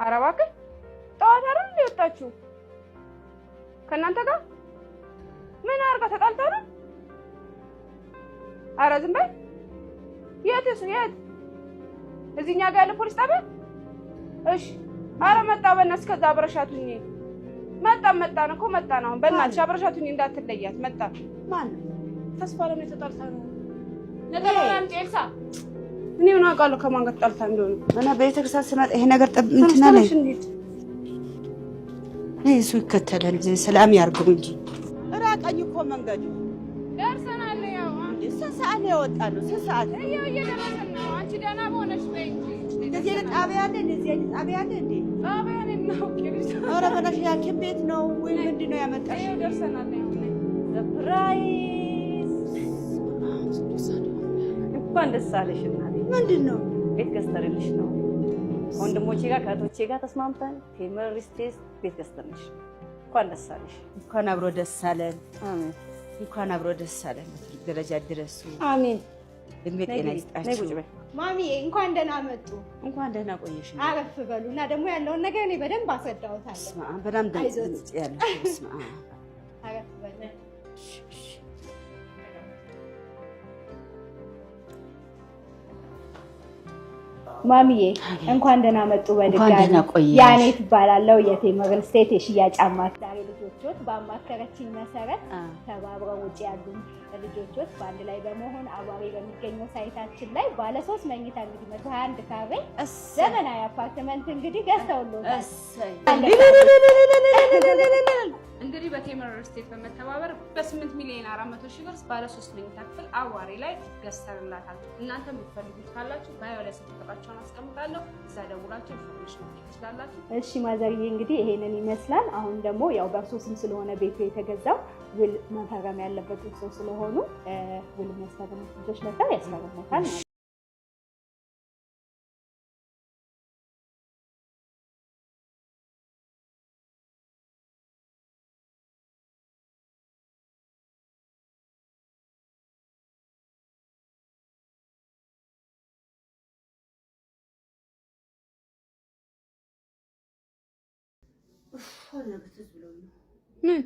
አረባክ ጠዋት አይደል የወጣችሁ ከናንተ ጋር ምን አርጋ ተጣልታ ነው? ኧረ ዝም በይ። የትስ የት? እዚህኛ ጋር ያለ ፖሊስ ጣቢያ? እሺ ኧረ መጣ በእናትሽ ከዛ አብረሻቱኝ መጣን እኮ መጣን። አሁን በእናትሽ አብረሻቱኝ እንዳትለያት መጣ። ማን ተስፋ ለምን ተጣልታ ነው? ነጠላውን ጤልሳ እኔ ምን አውቃለሁ ከማን ጋር ተጣልታ እንደሆነ። እና ቤተክርስቲያን ስመጣ ይሄ ነገር እንትና ላይ እሱ ይከተላል። ሰላም ያርገው እንጂ ራቀኝ እኮ መንገዱ። ደርሰናል። ያው ስንት ሰዓት ነው የወጣነው? ስንት ሰዓት? ያው እየደረስን ነው። አንቺ ደህና ሆነሽ በይ እንጂ እዚህ ጣቢያ አለ እንዴ? እዚህ ጣቢያ አለ እንዴ? ጣቢያ ነው ቄልሳ። ኧረ በላሽ ሐኪም ቤት ነው ወይ ምንድን ነው ያመጣሽ? ያው ደርሰናል። ያው ሰርፕራይዝ እንኳን ደስ አለሽ እናቴ። ምንድን ነው? ቤት ገዝተንልሽ ነው። ወንድሞቼ ጋር ከእህቶቼ ጋር ተስማምተን ቴምር ሪስቴስ ቤት ገዝተንልሽ እንኳን ደስ አለሽ። እንኳን አብሮ ደስ አለን። አሜን። እንኳን አብሮ ደስ አለን። ደረጃ ድረስ አሜን። እድሜ ጤና ይስጣችሁ። ማሚ እንኳን ደህና መጡ። እንኳን ደህና ቆየሽ። አረፍ በሉና ደግሞ ያለውን ነገር እኔ በደንብ አስረዳዎታለሁ። በጣም ደስ ያለሽ። አረፍ በሉ። ማሚዬ እንኳን ደህና መጡ። በድጋሚ ያኔ ትባላለው የቴምር ስቴት የሽያጭ አማካሪ ልጆቾት በአማከረችኝ መሰረት ተባብረው ውጪ ያሉ ልጆቾት በአንድ ላይ በመሆን አዋሪ በሚገኘው ሳይታችን ላይ ባለ 3 መኝታ እንግዲህ 121 ካሬ ዘመናዊ አፓርትመንት እንግዲህ ገዝተውልዎታል። እንግዲህ በቴምር ስቴት በመተባበር በ8 ሚሊዮን 400 ሺህ ብር ባለ 3 መኝታ ክፍል አዋሪ ላይ ገዝተንላታል። እናንተ የምትፈልጉት ካላችሁ ባዮ ላይ ቁጥራቸውን አስቀምጣለሁ። እዛ ደውላችሁ ኢንፎርሜሽን ማግኘት ትችላላችሁ። እሺ ማዘርዬ እንግዲህ ይሄንን ይመስላል። አሁን ደግሞ ያው በእርሶ ስም ስለሆነ ቤቱ የተገዛው ውል መፈረም ያለበት እርሶ ስለሆኑ ውል የሚያስፈርሙ ልጆች መጥተው ያስፈርሙታል። ምን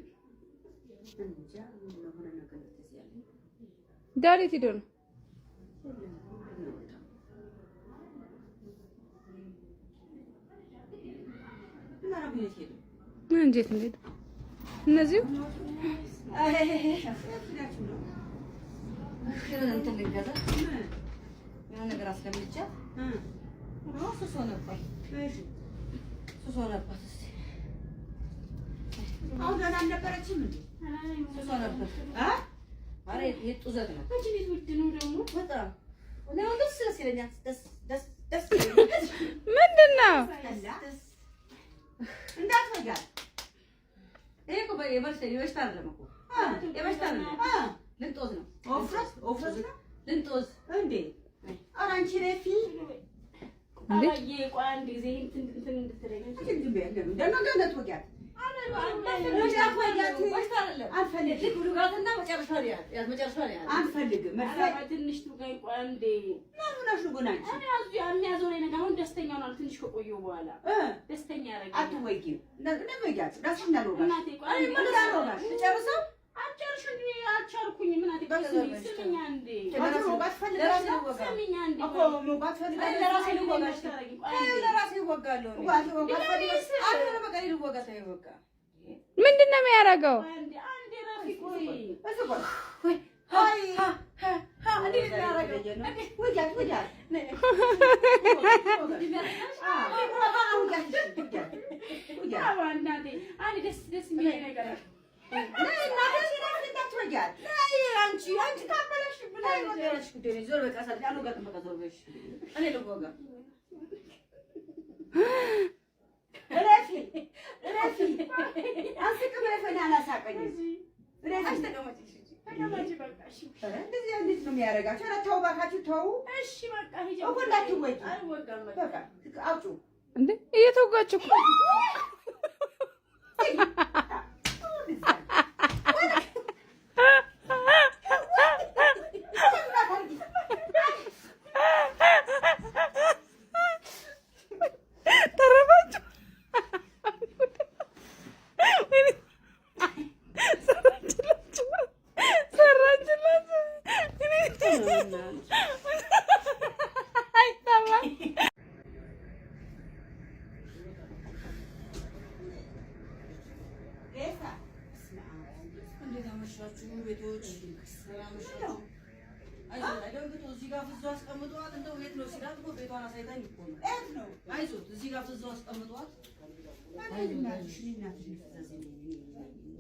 ዳሪት ሄዶ ነው? እንዴት እንዴት እነዚህ እንትን ልንገዛ የሆነ ነገር አስለምጃ ሱስ ሆነባት። አሁን ገና አልነበረችም እንዴ? ሱስ ሆነባት። ኧረ የጡዘት ነው። አንቺ ቤት ውድ ነው ደግሞ በጣም ነው። ደስ ይለኛል። ደስ ምንድን ነው? እንዳትወጃት። ይሄ እኮ የበሽታ አይደለም እኮ የበሽታ አይደለም። ልንጦዝ ነው። ኦፍረስ ነው ልንጦዝ እንዴ? ኧረ አንቺ ረፊ አባዬ ቆይ አንድ ጊዜ እንትን እንድትለኝ ምንድን ነው የሚያደርገው? እንዴ እየተወጋችሁ እኮ ተረፋችሁ። አመሻችሁ ቤቶች ሰላም አመሻችሁ። አይደንግጡ እዚህ ጋር ፍዞ አስቀምጧት እንደው የት ነው ሲላት እኮ ቤቷን አሳይታኝ እኮ ነው። የት ነው? አይዞት እዚህ ጋር ፍዞ አስቀምጧት።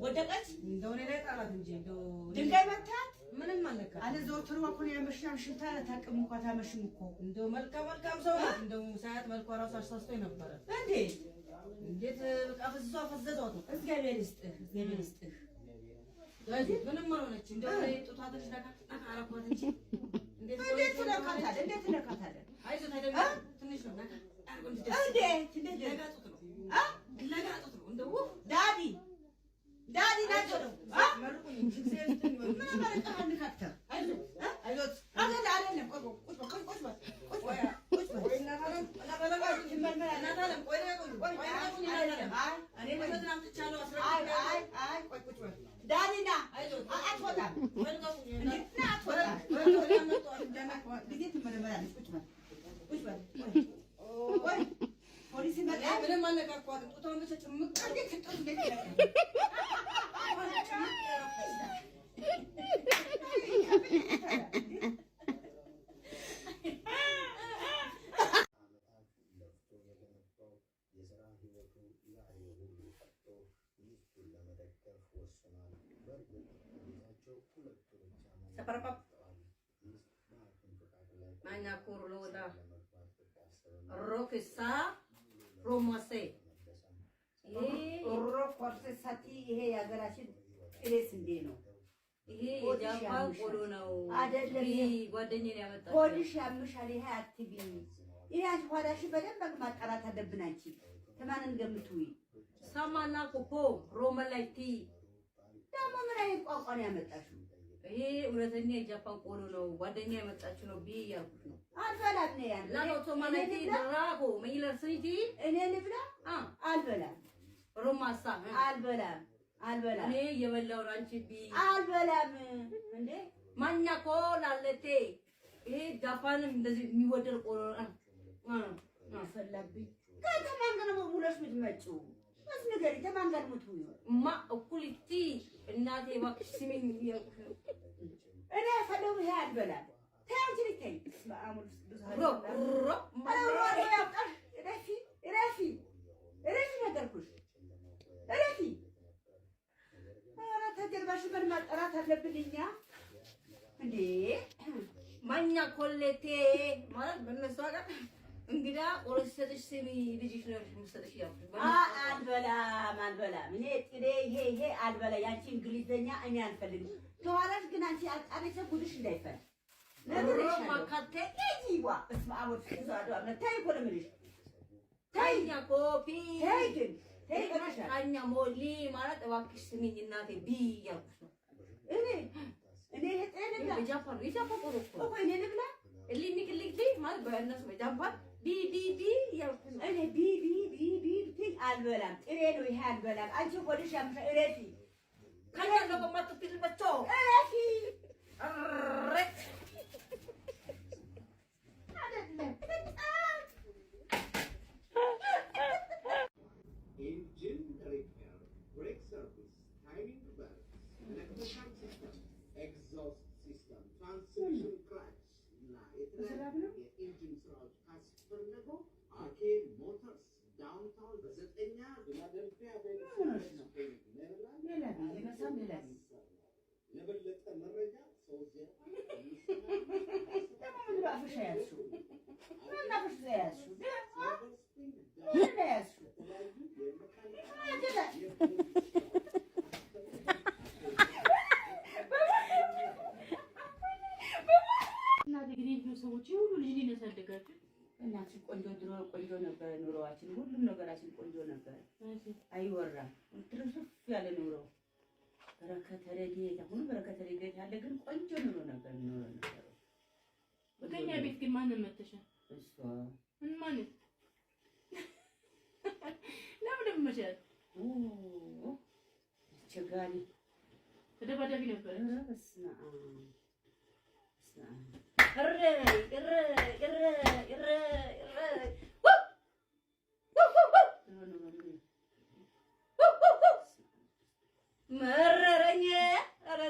ወደቀች እንደው እኔ ላይ ጣላት እንጂ እንደው ድንጋይ መታት ምንም አለካ አለ ዘወትሮ እኮ ነው ያመሻም ሽታ ታቅም እንኳን ታመሽም እኮ እንደው መልካም ሰው ናት። እንደው ሳያት መልኳ ራሱ አሳስቶኝ ነበረ። እንዴት በቃ ፍዞ አፈዘዟት። እግዚአብሔር ይስጥህ ስለዚህ ምንም ሆነች እንደው ጡቷ ትንሽ ነካ አረኳት እንጂ እንዴት ነካታለ? አይዞህ ታደጋ ትንሽ ነው ነካ አርጎ እንዴት ለጋጡት ነው ለጋጡት ነው እንደው ዳዲ ናቸው ነው መርቁኝ እግዚአብሔር ይስጥልኝ ምን ማለት አንካታ አይዞህ አይደለም ዳዲና አትወጣም ፖሊስ መጣ ምንም አልነካኳትም ጡቷን ብቻ ጭምቅ Mana kurloda rokisa romase ሮኮርስ ሰቲ ይሄ ያገራችን ጥሬስ እንዴ ነው ይሄ የጃፓን ቆሎ ነው አይደለም ጓደኛዬ ያመጣው ሆድሽ ያምሻል ይሄ አትቢ ይሄ አሽዋዳሽ በደንብ ማጣራት አለብን አንቺ ተማንን ገምቱይ ሰማና ኮኮ ሮመላይቲ ደግሞ ምን አይነት ቋንቋ ነው ያመጣሽው ይሄ እውነተኛ የጃፓን ቆሎ ነው ጓደኛዬ ያመጣችው ነው ቢ ያልኩት ነው አልበላም ነው ያን ላቶማናይቲ ድራጎ መይለር ስሪቲ እኔ ልብላ አልበላም ሮማሳ አልበላም እኔ የበላው አንቺ ቢ አልበላም እንዴ ማኛ ኮላለቴ ይሄ ጃፓን እንደዚህ የሚወደድ ቆሎ ፈላብኝ ከተማን ገና ሙሉሽ ምትመጪው ነገር ተማን ጋር ምትውዩ ማ እኩልቲ እናቴ እባክሽ ስሚኝ ይልኩ እኔ ፈለው ይሄ አልበላም ታንቺ ልከኝ በአሙል ረፊ ነገርኩሽ ረፊ ኧረ ተጀርባሽ ምን ማጠራት አለብልኛ እንዴ ማኛ ኮሌቴ ማለት በእነሱ ጋር እንግዳ ኦርሰደሽ ስሚ ልጅሽ ነው የምሰጥሽ ያልኩት አልበላም እኔ ጥሬ ይሄ አልበላ ያንቺ እንግሊዘኛ እኔ አልፈልግም ተዋራሽ ግን አንቺ አጣለሽ ጉድሽ እንዳይፈል ነግሬሽ ማካቴ ይዋ እስማ አሞት ይዛዶ አመት ታይ ኮለምልሽ ታይኛ ኮፒ ታይ ግን ታይኛ ሞሊ ማለት እባክሽ ስሚኝ እናቴ ቢ ያልኩት ነው እኔ ሄጤለና የጃፓን ቆሎ እኮ እኔ ልብላ እሊኒክሊክቲ ማለት በእነሱ በጃፓን ቢ ያልኩት ነው እኔ ቢ አልበላም ጥሬ ነው ይሄ አልበላም አንቺ ሆድሽ ያምሻ እረፊ ካያ ነው ማጥፊል መቶ እረፊ ረክ engine repair, brake service, timing belts, electrical system, exhaust system, transmission clutch, የኢንጂን ስራዎች ካስፈለጉ አኬ ሞተርስ ዳውንታውን በዘጠኛ ፊላደልፊያ ለበለጠ መረጃ ሰዎች ሁሉ ልጅ ሊነሳደጋችሁ እናንቺ ቆንጆ ድሮ ቆንጆ ነበር ኑሮአችን ሁሉም ነገራችን ቆንጆ ነበር አይወራም ትርፍፍ ያለ ኑሮ በረከተ ረድኤት አሁን በረከተ ረድኤት ያለ ግን ቆንጆ ኑሮ ነበር ከኛ ቤት ግን ማን መተሻል እሷ ማን ለምን መቻል ቸጋሪ ተደባዳቢ ነበር በስመ አብ መረረኝ ኧረ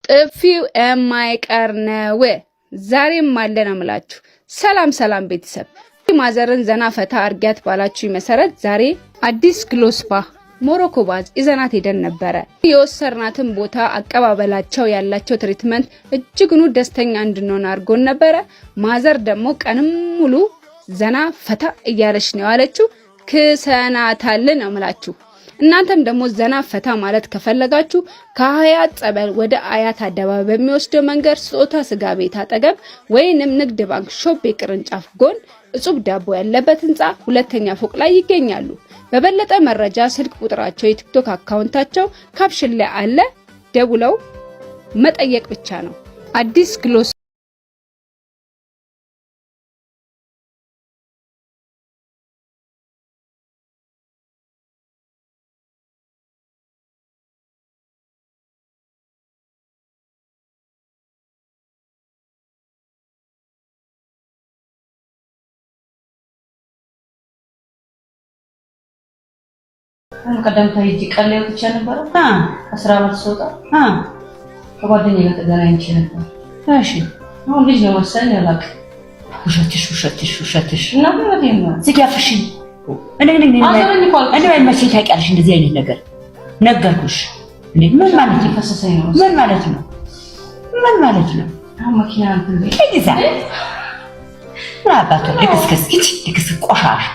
ጥፊው የማይቀር ነው። ዛሬም አለ ነው የምላችሁ። ሰላም ሰላም ቤተሰብ፣ ማዘርን ዘና ፈታ አርጊያት ባላችሁ መሰረት ዛሬ አዲስ ግሎስፓ ሞሮኮ ባዝ ይዘናት ሄደን ነበረ። የወሰርናትን ቦታ አቀባበላቸው ያላቸው ትሪትመንት እጅግኑ ደስተኛ እንድንሆን አድርጎን ነበረ። ማዘር ደግሞ ቀንም ሙሉ ዘና ፈታ እያለች ነው ያለችው። ክሰናታል ነው የምላችሁ። እናንተም ደግሞ ዘና ፈታ ማለት ከፈለጋችሁ ከሀያት ጸበል ወደ አያት አደባባይ በሚወስደው መንገድ ስጦታ ስጋ ቤት አጠገብ ወይንም ንግድ ባንክ ሾፕ ቅርንጫፍ ጎን እጹብ ዳቦ ያለበት ህንጻ ሁለተኛ ፎቅ ላይ ይገኛሉ። በበለጠ መረጃ ስልክ ቁጥራቸው፣ የቲክቶክ አካውንታቸው ካፕሽን ላይ አለ። ደውለው መጠየቅ ብቻ ነው። አዲስ ግሎስ ቀደም ታይጂ ቀለ ወጥቻ ነበር ከስራ ወጥሶታ ከጓደኛዬ ጋር ተገናኝቼ ነበር። እሺ አሁን ልጅ ነው መሰለኝ ያላቅ ውሸትሽ እና ማለት ነው ዝጋፍሽ እኔ መቼ ታውቂያለሽ እንደዚህ አይነት ነገር ነገርኩሽ እንዴ ምን ማለት ነው ፈሰሰኝ ነው ምን ማለት ነው አሁን መኪና እንትን ይዛ አባቱ ልክስክስ ቆሻሽ